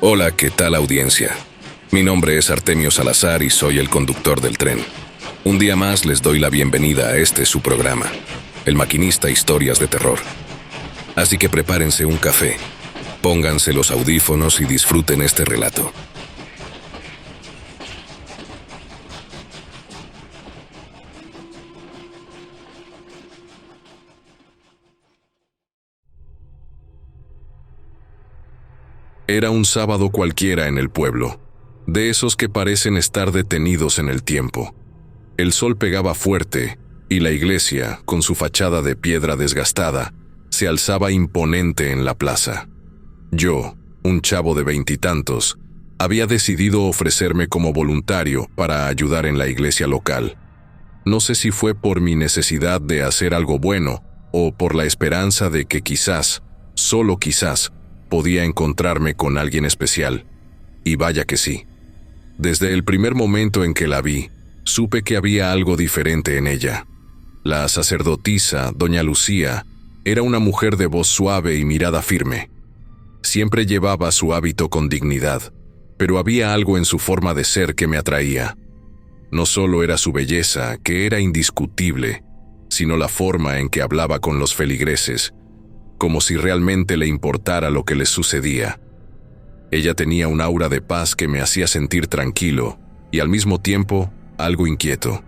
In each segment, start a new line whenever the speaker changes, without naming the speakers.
Hola, ¿qué tal audiencia? Mi nombre es Artemio Salazar y soy el conductor del tren. Un día más les doy la bienvenida a este su programa, El Maquinista Historias de Terror. Así que prepárense un café, pónganse los audífonos y disfruten este relato. Era un sábado cualquiera en el pueblo, de esos que parecen estar detenidos en el tiempo. El sol pegaba fuerte y la iglesia, con su fachada de piedra desgastada, se alzaba imponente en la plaza. Yo, un chavo de veintitantos, había decidido ofrecerme como voluntario para ayudar en la iglesia local. No sé si fue por mi necesidad de hacer algo bueno o por la esperanza de que quizás, solo quizás, podía encontrarme con alguien especial. Y vaya que sí. Desde el primer momento en que la vi, supe que había algo diferente en ella. La sacerdotisa, doña Lucía, era una mujer de voz suave y mirada firme. Siempre llevaba su hábito con dignidad, pero había algo en su forma de ser que me atraía. No solo era su belleza, que era indiscutible, sino la forma en que hablaba con los feligreses, como si realmente le importara lo que les sucedía. Ella tenía un aura de paz que me hacía sentir tranquilo y al mismo tiempo algo inquieto.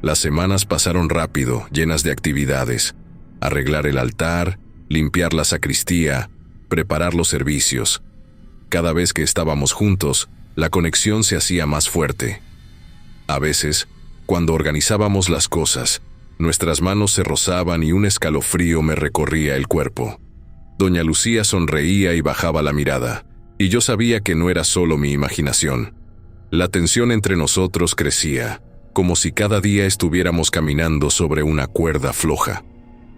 Las semanas pasaron rápido, llenas de actividades: arreglar el altar, limpiar la sacristía, preparar los servicios. Cada vez que estábamos juntos, la conexión se hacía más fuerte. A veces, cuando organizábamos las cosas, nuestras manos se rozaban y un escalofrío me recorría el cuerpo. Doña Lucía sonreía y bajaba la mirada, y yo sabía que no era solo mi imaginación. La tensión entre nosotros crecía, como si cada día estuviéramos caminando sobre una cuerda floja.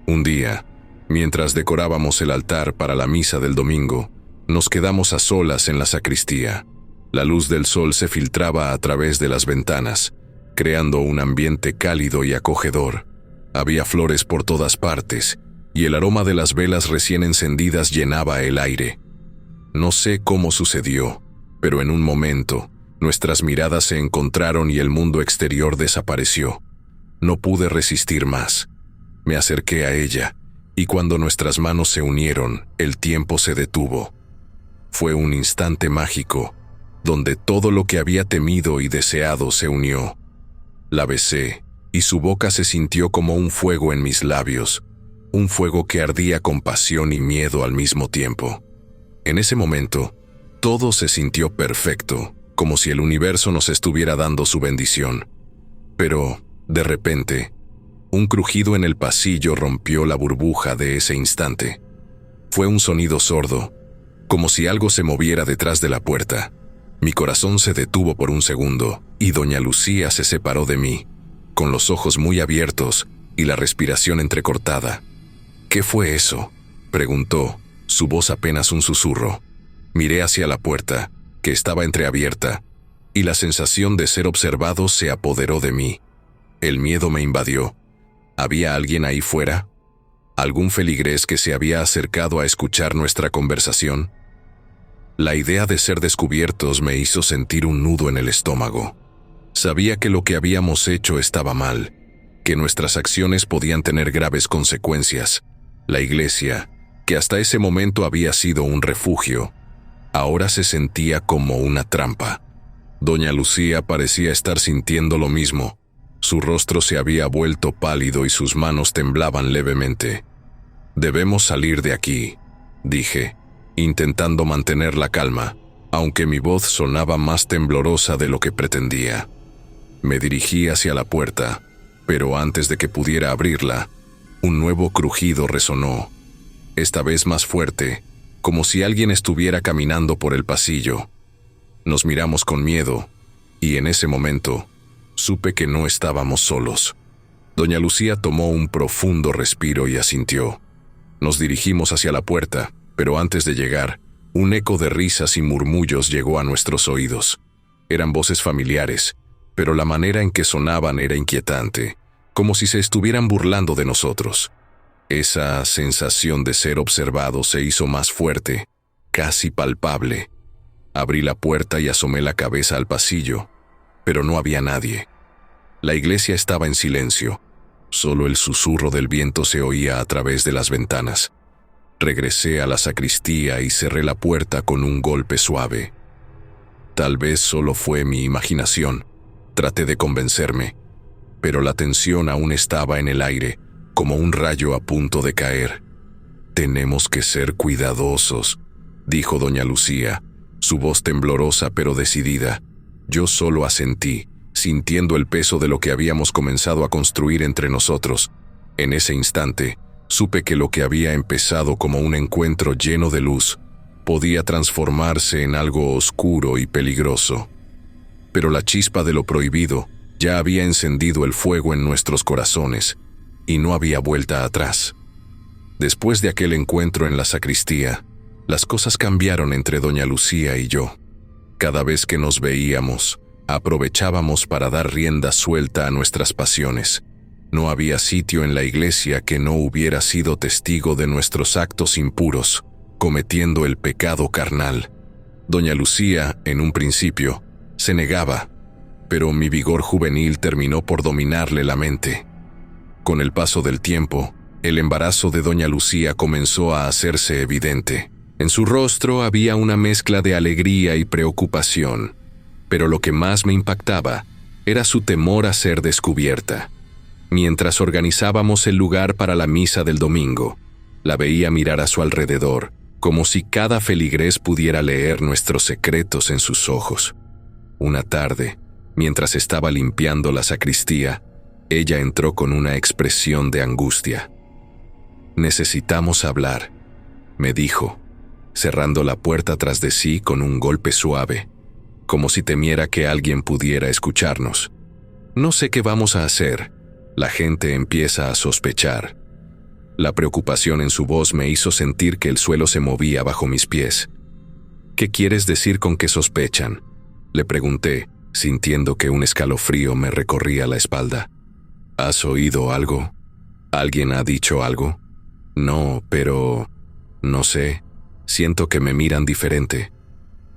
Un día, mientras decorábamos el altar para la misa del domingo, nos quedamos a solas en la sacristía. La luz del sol se filtraba a través de las ventanas, creando un ambiente cálido y acogedor. Había flores por todas partes, y el aroma de las velas recién encendidas llenaba el aire. No sé cómo sucedió, pero en un momento, nuestras miradas se encontraron y el mundo exterior desapareció. No pude resistir más. Me acerqué a ella, y cuando nuestras manos se unieron, el tiempo se detuvo. Fue un instante mágico, donde todo lo que había temido y deseado se unió. La besé, y su boca se sintió como un fuego en mis labios, un fuego que ardía con pasión y miedo al mismo tiempo. En ese momento, todo se sintió perfecto, como si el universo nos estuviera dando su bendición. Pero, de repente, un crujido en el pasillo rompió la burbuja de ese instante. Fue un sonido sordo, como si algo se moviera detrás de la puerta. Mi corazón se detuvo por un segundo, y doña Lucía se separó de mí, con los ojos muy abiertos y la respiración entrecortada. «¿Qué fue eso?», preguntó, su voz apenas un susurro. Miré hacia la puerta, que estaba entreabierta, y la sensación de ser observado se apoderó de mí. El miedo me invadió. ¿Había alguien ahí fuera? ¿Algún feligrés que se había acercado a escuchar nuestra conversación? La idea de ser descubiertos me hizo sentir un nudo en el estómago. Sabía que lo que habíamos hecho estaba mal, que nuestras acciones podían tener graves consecuencias. La iglesia, que hasta ese momento había sido un refugio, ahora se sentía como una trampa. Doña Lucía parecía estar sintiendo lo mismo. Su rostro se había vuelto pálido y sus manos temblaban levemente. «Debemos salir de aquí», dije, intentando mantener la calma, aunque mi voz sonaba más temblorosa de lo que pretendía. Me dirigí hacia la puerta, pero antes de que pudiera abrirla, un nuevo crujido resonó, esta vez más fuerte, como si alguien estuviera caminando por el pasillo. Nos miramos con miedo, y en ese momento, supe que no estábamos solos. Doña Lucía tomó un profundo respiro y asintió. Nos dirigimos hacia la puerta, pero antes de llegar, un eco de risas y murmullos llegó a nuestros oídos. Eran voces familiares, pero la manera en que sonaban era inquietante, como si se estuvieran burlando de nosotros. Esa sensación de ser observado se hizo más fuerte, casi palpable. Abrí la puerta y asomé la cabeza al pasillo, pero no había nadie. La iglesia estaba en silencio. Solo el susurro del viento se oía a través de las ventanas. Regresé a la sacristía y cerré la puerta con un golpe suave. Tal vez solo fue mi imaginación. Traté de convencerme, pero la tensión aún estaba en el aire, como un rayo a punto de caer. «Tenemos que ser cuidadosos», dijo doña Lucía, su voz temblorosa pero decidida. Yo solo asentí, sintiendo el peso de lo que habíamos comenzado a construir entre nosotros. En ese instante, supe que lo que había empezado como un encuentro lleno de luz podía transformarse en algo oscuro y peligroso. Pero la chispa de lo prohibido ya había encendido el fuego en nuestros corazones, y no había vuelta atrás. Después de aquel encuentro en la sacristía, las cosas cambiaron entre doña Lucía y yo. Cada vez que nos veíamos, aprovechábamos para dar rienda suelta a nuestras pasiones. No había sitio en la iglesia que no hubiera sido testigo de nuestros actos impuros, cometiendo el pecado carnal. Doña Lucía, en un principio, se negaba, pero mi vigor juvenil terminó por dominarle la mente. Con el paso del tiempo, el embarazo de doña Lucía comenzó a hacerse evidente. En su rostro había una mezcla de alegría y preocupación, pero lo que más me impactaba era su temor a ser descubierta. Mientras organizábamos el lugar para la misa del domingo, la veía mirar a su alrededor, como si cada feligrés pudiera leer nuestros secretos en sus ojos. Una tarde, mientras estaba limpiando la sacristía, ella entró con una expresión de angustia. «Necesitamos hablar», me dijo, cerrando la puerta tras de sí con un golpe suave, como si temiera que alguien pudiera escucharnos. «No sé qué vamos a hacer. La gente empieza a sospechar». La preocupación en su voz me hizo sentir que el suelo se movía bajo mis pies. «¿Qué quieres decir con que sospechan?», le pregunté, sintiendo que un escalofrío me recorría la espalda. «¿Has oído algo? ¿Alguien ha dicho algo?» «No, pero... no sé. Siento que me miran diferente,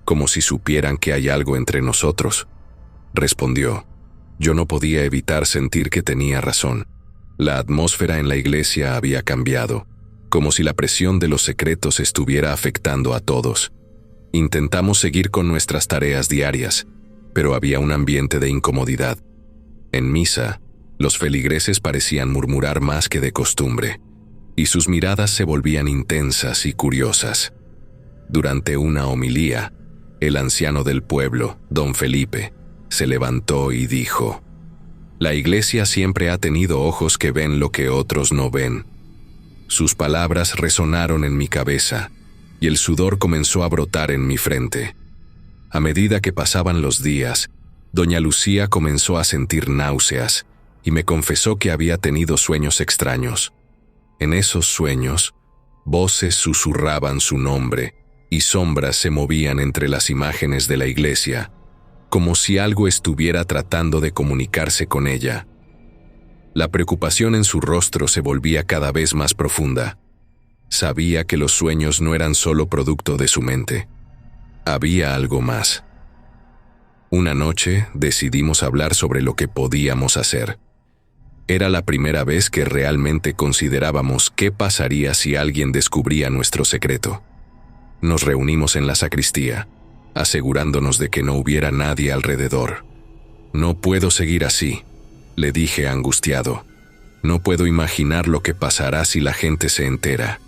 como si supieran que hay algo entre nosotros», respondió. Yo no podía evitar sentir que tenía razón. La atmósfera en la iglesia había cambiado, como si la presión de los secretos estuviera afectando a todos. Intentamos seguir con nuestras tareas diarias, pero había un ambiente de incomodidad. En misa, los feligreses parecían murmurar más que de costumbre, y sus miradas se volvían intensas y curiosas. Durante una homilía, el anciano del pueblo, don Felipe, se levantó y dijo: «La iglesia siempre ha tenido ojos que ven lo que otros no ven». Sus palabras resonaron en mi cabeza, y el sudor comenzó a brotar en mi frente. A medida que pasaban los días, doña Lucía comenzó a sentir náuseas, y me confesó que había tenido sueños extraños. En esos sueños, voces susurraban su nombre, y sombras se movían entre las imágenes de la iglesia, como si algo estuviera tratando de comunicarse con ella. La preocupación en su rostro se volvía cada vez más profunda. Sabía que los sueños no eran solo producto de su mente. Había algo más. Una noche decidimos hablar sobre lo que podíamos hacer. Era la primera vez que realmente considerábamos qué pasaría si alguien descubría nuestro secreto. Nos reunimos en la sacristía, asegurándonos de que no hubiera nadie alrededor. «No puedo seguir así», le dije angustiado. «No puedo imaginar lo que pasará si la gente se entera.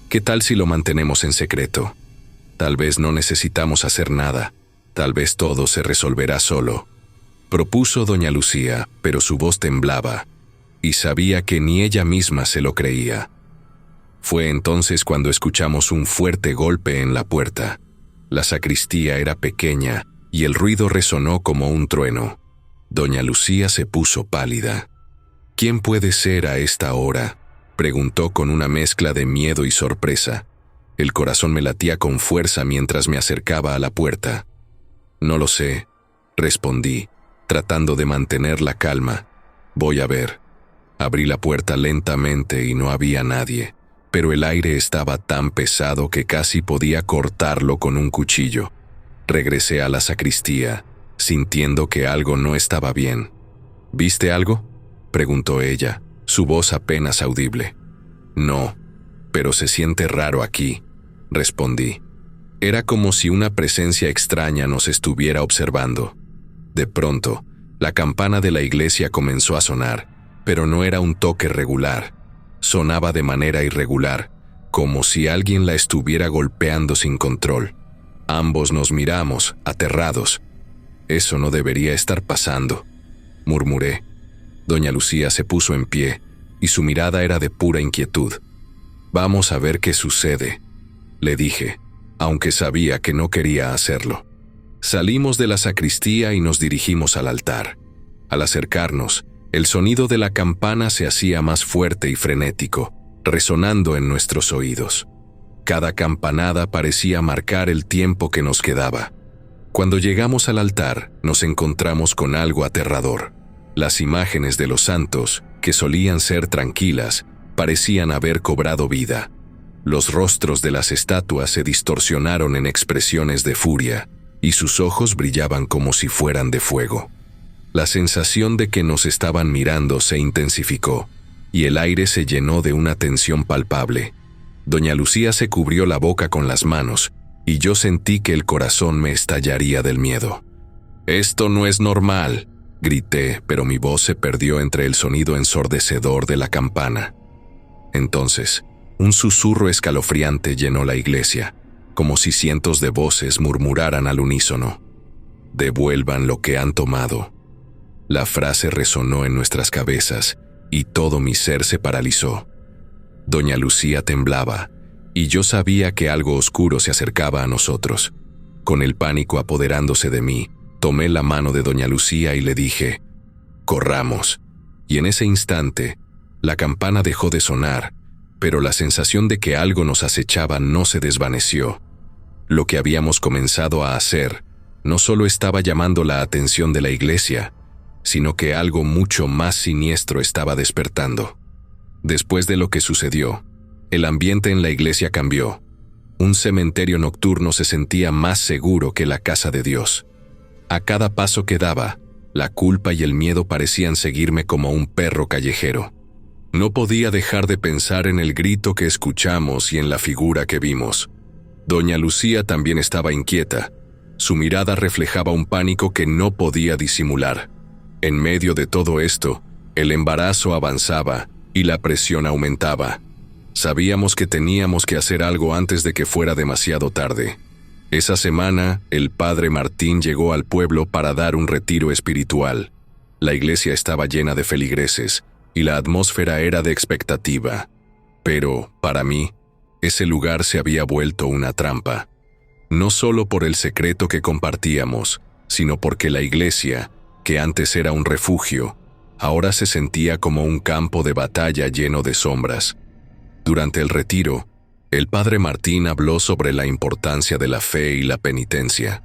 ¿Qué tal si lo mantenemos en secreto? Tal vez no necesitamos hacer nada. Tal vez todo se resolverá solo», propuso doña Lucía, pero su voz temblaba, y sabía que ni ella misma se lo creía. Fue entonces cuando escuchamos un fuerte golpe en la puerta. La sacristía era pequeña y el ruido resonó como un trueno. Doña Lucía se puso pálida. «¿Quién puede ser a esta hora?», preguntó con una mezcla de miedo y sorpresa. El corazón me latía con fuerza mientras me acercaba a la puerta. «No lo sé», respondí, tratando de mantener la calma. «Voy a ver». Abrí la puerta lentamente y no había nadie, pero el aire estaba tan pesado que casi podía cortarlo con un cuchillo. Regresé a la sacristía, sintiendo que algo no estaba bien. ¿Viste algo?, preguntó ella, su voz apenas audible. No, pero se siente raro aquí, respondí. Era como si una presencia extraña nos estuviera observando. De pronto, la campana de la iglesia comenzó a sonar, pero no era un toque regular. Sonaba de manera irregular, como si alguien la estuviera golpeando sin control. Ambos nos miramos, aterrados. «Eso no debería estar pasando», murmuré. Doña Lucía se puso en pie, y su mirada era de pura inquietud. «Vamos a ver qué sucede», le dije, aunque sabía que no quería hacerlo. Salimos de la sacristía y nos dirigimos al altar. Al acercarnos, el sonido de la campana se hacía más fuerte y frenético, resonando en nuestros oídos. Cada campanada parecía marcar el tiempo que nos quedaba. Cuando llegamos al altar, nos encontramos con algo aterrador. Las imágenes de los santos, que solían ser tranquilas, parecían haber cobrado vida. Los rostros de las estatuas se distorsionaron en expresiones de furia, y sus ojos brillaban como si fueran de fuego. La sensación de que nos estaban mirando se intensificó, y el aire se llenó de una tensión palpable. Doña Lucía se cubrió la boca con las manos, y yo sentí que el corazón me estallaría del miedo. «Esto no es normal», grité, pero mi voz se perdió entre el sonido ensordecedor de la campana. Entonces, un susurro escalofriante llenó la iglesia, como si cientos de voces murmuraran al unísono. «Devuelvan lo que han tomado». La frase resonó en nuestras cabezas, y todo mi ser se paralizó. Doña Lucía temblaba, y yo sabía que algo oscuro se acercaba a nosotros. Con el pánico apoderándose de mí, tomé la mano de Doña Lucía y le dije, «Corramos». Y en ese instante, la campana dejó de sonar, pero la sensación de que algo nos acechaba no se desvaneció. Lo que habíamos comenzado a hacer no solo estaba llamando la atención de la iglesia, sino que algo mucho más siniestro estaba despertando. Después de lo que sucedió, el ambiente en la iglesia cambió. Un cementerio nocturno se sentía más seguro que la casa de Dios. A cada paso que daba, la culpa y el miedo parecían seguirme como un perro callejero. No podía dejar de pensar en el grito que escuchamos y en la figura que vimos. Doña Lucía también estaba inquieta. Su mirada reflejaba un pánico que no podía disimular. En medio de todo esto, el embarazo avanzaba y la presión aumentaba. Sabíamos que teníamos que hacer algo antes de que fuera demasiado tarde. Esa semana, el padre Martín llegó al pueblo para dar un retiro espiritual. La iglesia estaba llena de feligreses, y la atmósfera era de expectativa. Pero, para mí, ese lugar se había vuelto una trampa. No solo por el secreto que compartíamos, sino porque la iglesia, que antes era un refugio, ahora se sentía como un campo de batalla lleno de sombras. Durante el retiro, el padre Martín habló sobre la importancia de la fe y la penitencia.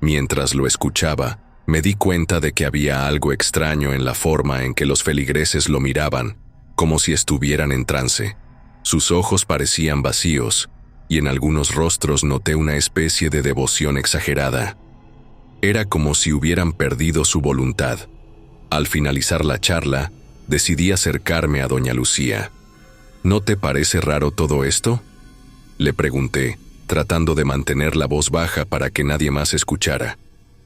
Mientras lo escuchaba, me di cuenta de que había algo extraño en la forma en que los feligreses lo miraban, como si estuvieran en trance. Sus ojos parecían vacíos, y en algunos rostros noté una especie de devoción exagerada. Era como si hubieran perdido su voluntad. Al finalizar la charla, decidí acercarme a Doña Lucía. «¿No te parece raro todo esto?», le pregunté, tratando de mantener la voz baja para que nadie más escuchara.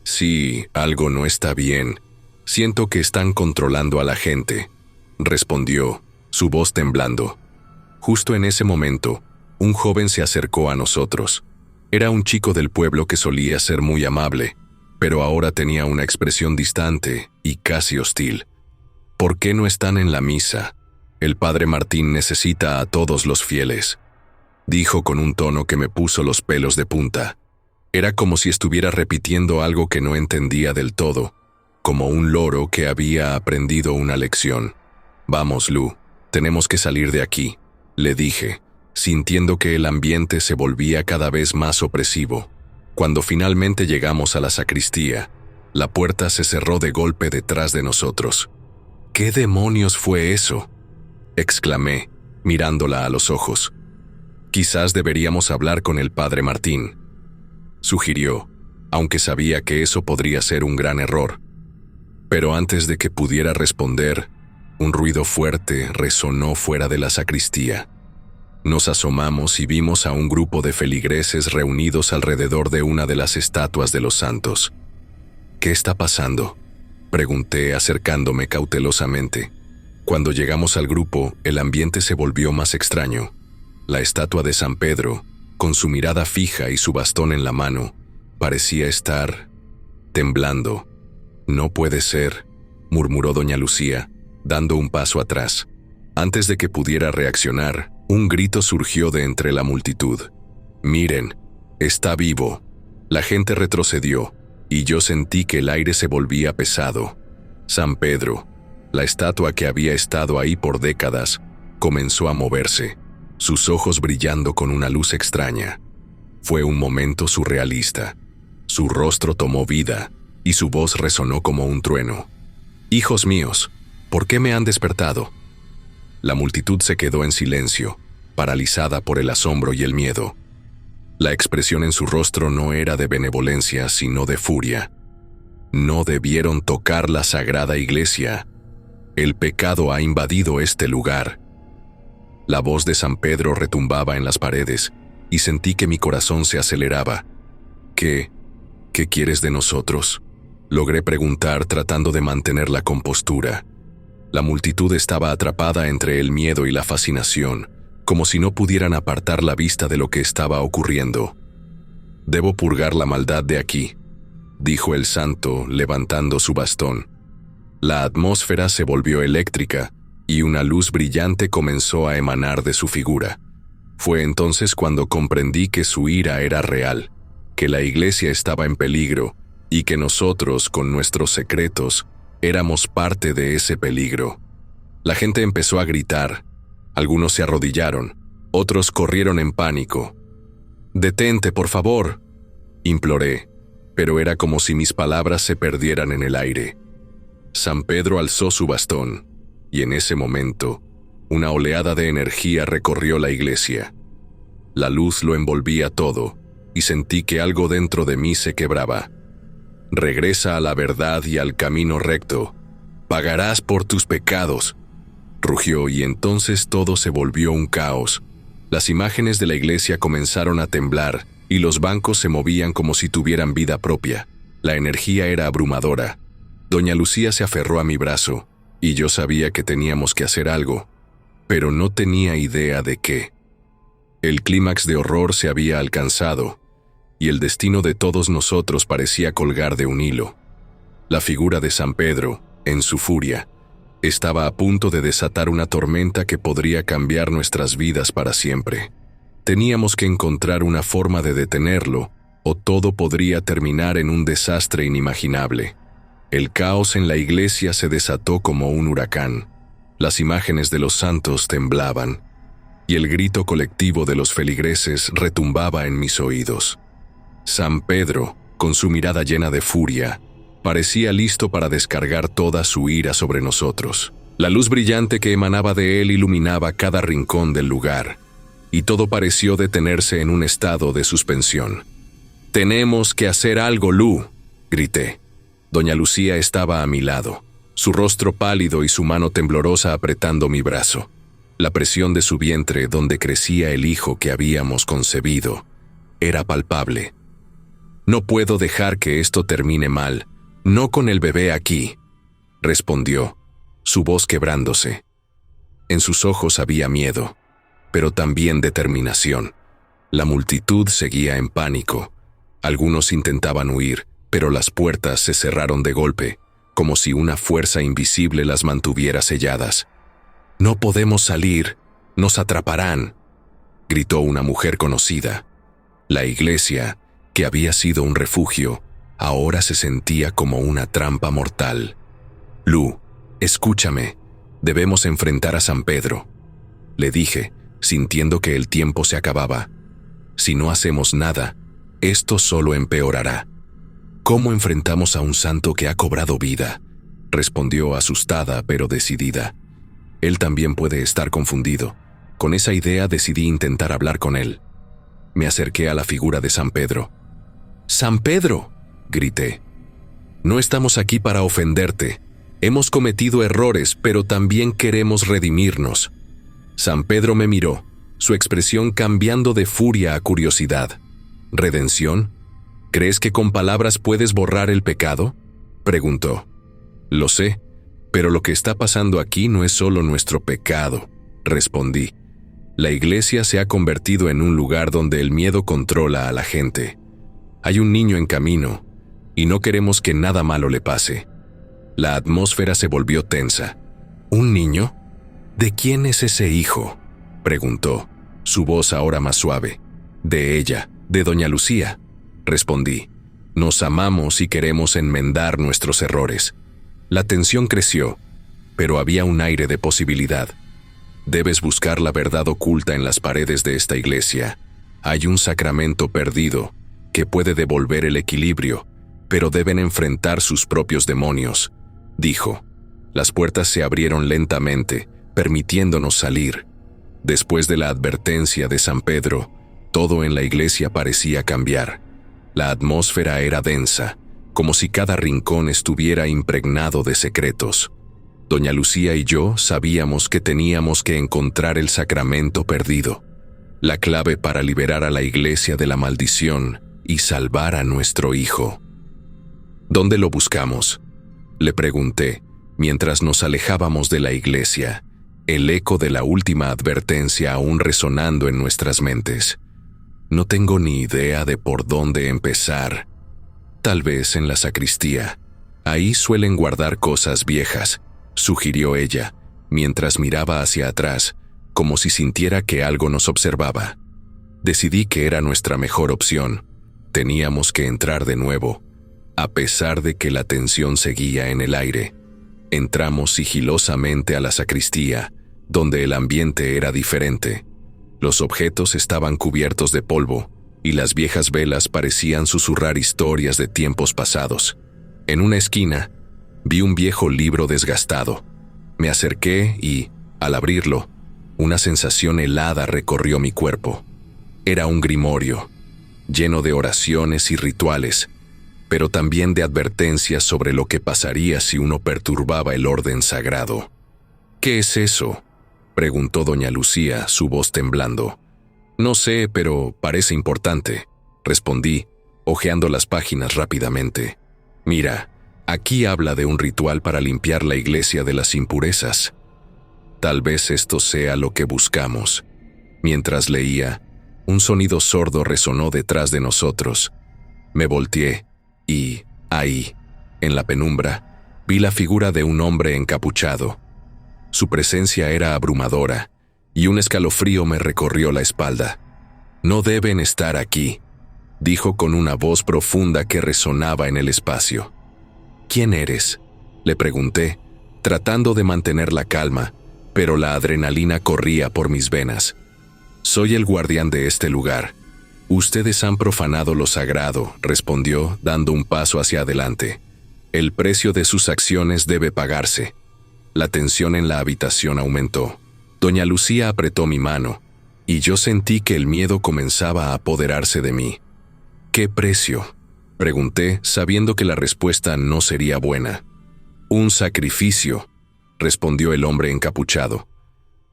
«Sí, algo no está bien. Siento que están controlando a la gente», respondió, su voz temblando. Justo en ese momento, un joven se acercó a nosotros. Era un chico del pueblo que solía ser muy amable, pero ahora tenía una expresión distante y casi hostil. «¿Por qué no están en la misa? El padre Martín necesita a todos los fieles», dijo con un tono que me puso los pelos de punta. Era como si estuviera repitiendo algo que no entendía del todo, como un loro que había aprendido una lección. «Vamos, Lu, tenemos que salir de aquí», le dije, sintiendo que el ambiente se volvía cada vez más opresivo. Cuando finalmente llegamos a la sacristía, la puerta se cerró de golpe detrás de nosotros. «¿Qué demonios fue eso?», exclamé, mirándola a los ojos. «Quizás deberíamos hablar con el padre Martín», sugirió, aunque sabía que eso podría ser un gran error. Pero antes de que pudiera responder, un ruido fuerte resonó fuera de la sacristía. Nos asomamos y vimos a un grupo de feligreses reunidos alrededor de una de las estatuas de los santos. «¿Qué está pasando?», pregunté acercándome cautelosamente. Cuando llegamos al grupo, el ambiente se volvió más extraño. La estatua de San Pedro, con su mirada fija y su bastón en la mano, parecía estar temblando. «No puede ser», murmuró doña Lucía, dando un paso atrás. Antes de que pudiera reaccionar, un grito surgió de entre la multitud. «Miren, está vivo». La gente retrocedió, y yo sentí que el aire se volvía pesado. San Pedro, la estatua que había estado ahí por décadas, comenzó a moverse, sus ojos brillando con una luz extraña. Fue un momento surrealista. Su rostro tomó vida, y su voz resonó como un trueno. «Hijos míos, ¿por qué me han despertado?». La multitud se quedó en silencio, paralizada por el asombro y el miedo. La expresión en su rostro no era de benevolencia, sino de furia. «No debieron tocar la sagrada iglesia. El pecado ha invadido este lugar». La voz de San Pedro retumbaba en las paredes, y sentí que mi corazón se aceleraba. ¿Qué quieres de nosotros?», logré preguntar tratando de mantener la compostura. La multitud estaba atrapada entre el miedo y la fascinación, como si no pudieran apartar la vista de lo que estaba ocurriendo. «Debo purgar la maldad de aquí», dijo el santo, levantando su bastón. La atmósfera se volvió eléctrica, y una luz brillante comenzó a emanar de su figura. Fue entonces cuando comprendí que su ira era real, que la iglesia estaba en peligro, y que nosotros, con nuestros secretos, éramos parte de ese peligro. La gente empezó a gritar. Algunos se arrodillaron, otros corrieron en pánico. «Detente, por favor», imploré, pero era como si mis palabras se perdieran en el aire. San Pedro alzó su bastón, y en ese momento, una oleada de energía recorrió la iglesia. La luz lo envolvía todo, y sentí que algo dentro de mí se quebraba. «Regresa a la verdad y al camino recto. Pagarás por tus pecados», rugió, y entonces todo se volvió un caos. Las imágenes de la iglesia comenzaron a temblar, y los bancos se movían como si tuvieran vida propia. La energía era abrumadora. Doña Lucía se aferró a mi brazo, y yo sabía que teníamos que hacer algo, pero no tenía idea de qué. El clímax de horror se había alcanzado, y el destino de todos nosotros parecía colgar de un hilo. La figura de San Pedro, en su furia, estaba a punto de desatar una tormenta que podría cambiar nuestras vidas para siempre. Teníamos que encontrar una forma de detenerlo, o todo podría terminar en un desastre inimaginable. El caos en la iglesia se desató como un huracán. Las imágenes de los santos temblaban, y el grito colectivo de los feligreses retumbaba en mis oídos. San Pedro, con su mirada llena de furia, parecía listo para descargar toda su ira sobre nosotros. La luz brillante que emanaba de él iluminaba cada rincón del lugar, y todo pareció detenerse en un estado de suspensión. «Tenemos que hacer algo, Lu», grité. Doña Lucía estaba a mi lado, su rostro pálido y su mano temblorosa apretando mi brazo. La presión de su vientre, donde crecía el hijo que habíamos concebido, era palpable. «No puedo dejar que esto termine mal, no con el bebé aquí», respondió, su voz quebrándose. En sus ojos había miedo, pero también determinación. La multitud seguía en pánico. Algunos intentaban huir, pero las puertas se cerraron de golpe, como si una fuerza invisible las mantuviera selladas. «No podemos salir, nos atraparán», gritó una mujer conocida. La iglesia, que había sido un refugio, ahora se sentía como una trampa mortal. «Lu, escúchame, debemos enfrentar a San Pedro», le dije, sintiendo que el tiempo se acababa. «Si no hacemos nada, esto solo empeorará». «¿Cómo enfrentamos a un santo que ha cobrado vida?», respondió asustada pero decidida. Él también puede estar confundido. Con esa idea decidí intentar hablar con él. Me acerqué a la figura de San Pedro. «¡San Pedro!», grité. No estamos aquí para ofenderte. Hemos cometido errores, pero también queremos redimirnos. San Pedro me miró, su expresión cambiando de furia a curiosidad. ¿Redención? ¿Crees que con palabras puedes borrar el pecado?, preguntó. Lo sé, pero lo que está pasando aquí no es solo nuestro pecado, respondí. La iglesia se ha convertido en un lugar donde el miedo controla a la gente. Hay un niño en camino, y no queremos que nada malo le pase. La atmósfera se volvió tensa. ¿Un niño? ¿De quién es ese hijo?, preguntó, su voz ahora más suave. De ella, de doña Lucía, respondí. Nos amamos y queremos enmendar nuestros errores. La tensión creció, pero había un aire de posibilidad. Debes buscar la verdad oculta en las paredes de esta iglesia. Hay un sacramento perdido que puede devolver el equilibrio, pero deben enfrentar sus propios demonios, dijo. Las puertas se abrieron lentamente, permitiéndonos salir. Después de la advertencia de San Pedro, todo en la iglesia parecía cambiar. La atmósfera era densa, como si cada rincón estuviera impregnado de secretos. Doña Lucía y yo sabíamos que teníamos que encontrar el sacramento perdido, la clave para liberar a la iglesia de la maldición y salvar a nuestro hijo. ¿Dónde lo buscamos?, le pregunté, mientras nos alejábamos de la iglesia, el eco de la última advertencia aún resonando en nuestras mentes. No tengo ni idea de por dónde empezar. Tal vez en la sacristía. Ahí suelen guardar cosas viejas, sugirió ella, mientras miraba hacia atrás, como si sintiera que algo nos observaba. Decidí que era nuestra mejor opción. Teníamos que entrar de nuevo. A pesar de que la tensión seguía en el aire, entramos sigilosamente a la sacristía, donde el ambiente era diferente. Los objetos estaban cubiertos de polvo, y las viejas velas parecían susurrar historias de tiempos pasados. En una esquina, vi un viejo libro desgastado. Me acerqué y, al abrirlo, una sensación helada recorrió mi cuerpo. Era un grimorio, lleno de oraciones y rituales, pero también de advertencias sobre lo que pasaría si uno perturbaba el orden sagrado. «¿Qué es eso?», preguntó doña Lucía, su voz temblando. «No sé, pero parece importante», respondí, hojeando las páginas rápidamente. «Mira, aquí habla de un ritual para limpiar la iglesia de las impurezas. Tal vez esto sea lo que buscamos». Mientras leía, un sonido sordo resonó detrás de nosotros. Me volteé y, ahí, en la penumbra, vi la figura de un hombre encapuchado. Su presencia era abrumadora, y un escalofrío me recorrió la espalda. «No deben estar aquí», dijo con una voz profunda que resonaba en el espacio. «¿Quién eres?», le pregunté, tratando de mantener la calma, pero la adrenalina corría por mis venas. «Soy el guardián de este lugar. Ustedes han profanado lo sagrado», respondió, dando un paso hacia adelante. «El precio de sus acciones debe pagarse». La tensión en la habitación aumentó. Doña Lucía apretó mi mano, y yo sentí que el miedo comenzaba a apoderarse de mí. «¿Qué precio?», pregunté, sabiendo que la respuesta no sería buena. «Un sacrificio», respondió el hombre encapuchado.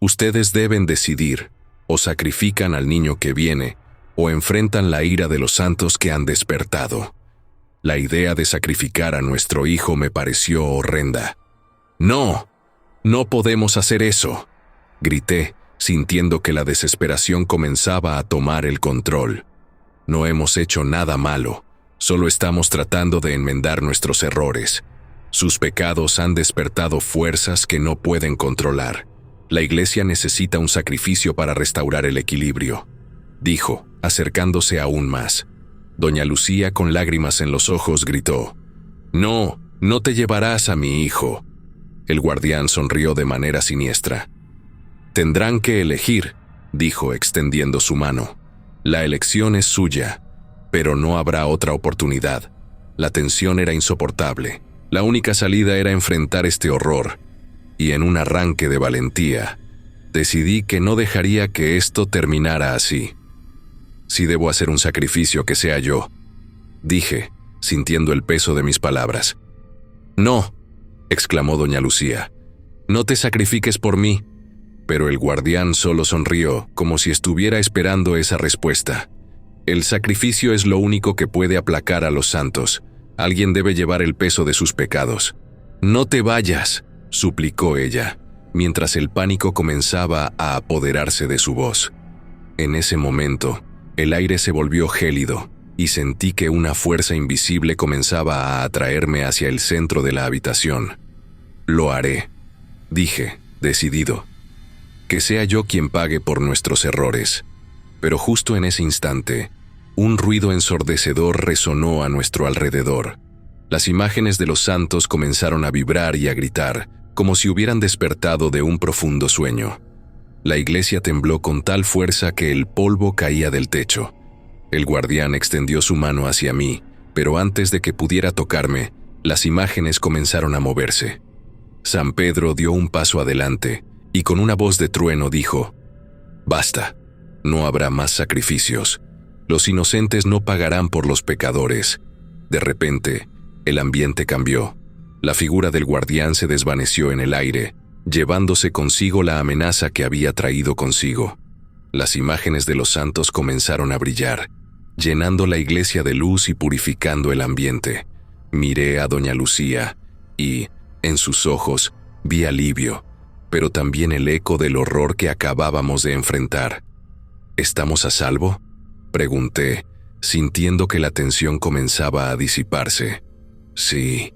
«Ustedes deben decidir, o sacrifican al niño que viene, o enfrentan la ira de los santos que han despertado». La idea de sacrificar a nuestro hijo me pareció horrenda. «No, no podemos hacer eso», grité, sintiendo que la desesperación comenzaba a tomar el control. «No hemos hecho nada malo, solo estamos tratando de enmendar nuestros errores. Sus pecados han despertado fuerzas que no pueden controlar. La iglesia necesita un sacrificio para restaurar el equilibrio», dijo, acercándose aún más. Doña Lucía, con lágrimas en los ojos, gritó: «No, no te llevarás a mi hijo». El guardián sonrió de manera siniestra. «Tendrán que elegir», dijo extendiendo su mano. «La elección es suya, pero no habrá otra oportunidad». La tensión era insoportable. La única salida era enfrentar este horror. Y en un arranque de valentía, decidí que no dejaría que esto terminara así. «Si debo hacer un sacrificio, que sea yo», dije, sintiendo el peso de mis palabras. «No», exclamó doña Lucía, «no te sacrifiques por mí». Pero el guardián solo sonrió, como si estuviera esperando esa respuesta. «El sacrificio es lo único que puede aplacar a los santos. Alguien debe llevar el peso de sus pecados». «No te vayas», suplicó ella, mientras el pánico comenzaba a apoderarse de su voz. En ese momento, el aire se volvió gélido y sentí que una fuerza invisible comenzaba a atraerme hacia el centro de la habitación. «Lo haré», dije, decidido. «Que sea yo quien pague por nuestros errores». Pero justo en ese instante, un ruido ensordecedor resonó a nuestro alrededor. Las imágenes de los santos comenzaron a vibrar y a gritar, como si hubieran despertado de un profundo sueño. La iglesia tembló con tal fuerza que el polvo caía del techo. El guardián extendió su mano hacia mí, pero antes de que pudiera tocarme, las imágenes comenzaron a moverse. San Pedro dio un paso adelante y con una voz de trueno dijo: «Basta, no habrá más sacrificios. Los inocentes no pagarán por los pecadores». De repente, el ambiente cambió. La figura del guardián se desvaneció en el aire, llevándose consigo la amenaza que había traído consigo. Las imágenes de los santos comenzaron a brillar, llenando la iglesia de luz y purificando el ambiente. Miré a doña Lucía y, en sus ojos, vi alivio, pero también el eco del horror que acabábamos de enfrentar. «¿Estamos a salvo?», pregunté, sintiendo que la tensión comenzaba a disiparse. «Sí»,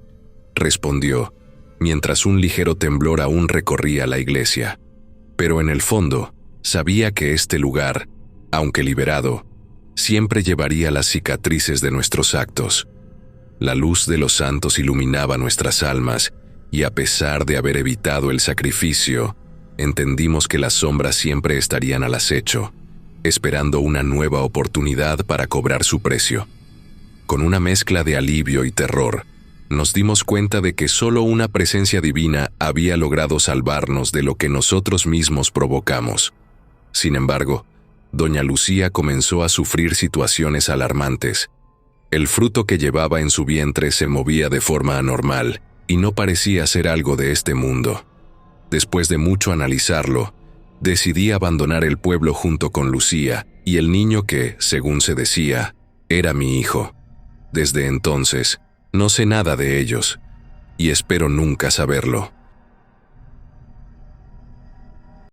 respondió, mientras un ligero temblor aún recorría la iglesia. Pero en el fondo, sabía que este lugar, aunque liberado, siempre llevaría las cicatrices de nuestros actos. La luz de los santos iluminaba nuestras almas, y a pesar de haber evitado el sacrificio, entendimos que las sombras siempre estarían al acecho, esperando una nueva oportunidad para cobrar su precio. Con una mezcla de alivio y terror, nos dimos cuenta de que solo una presencia divina había logrado salvarnos de lo que nosotros mismos provocamos. Sin embargo, doña Lucía comenzó a sufrir situaciones alarmantes. El fruto que llevaba en su vientre se movía de forma anormal y no parecía ser algo de este mundo. Después de mucho analizarlo, decidí abandonar el pueblo junto con Lucía y el niño que, según se decía, era mi hijo. Desde entonces, no sé nada de ellos, y espero nunca saberlo.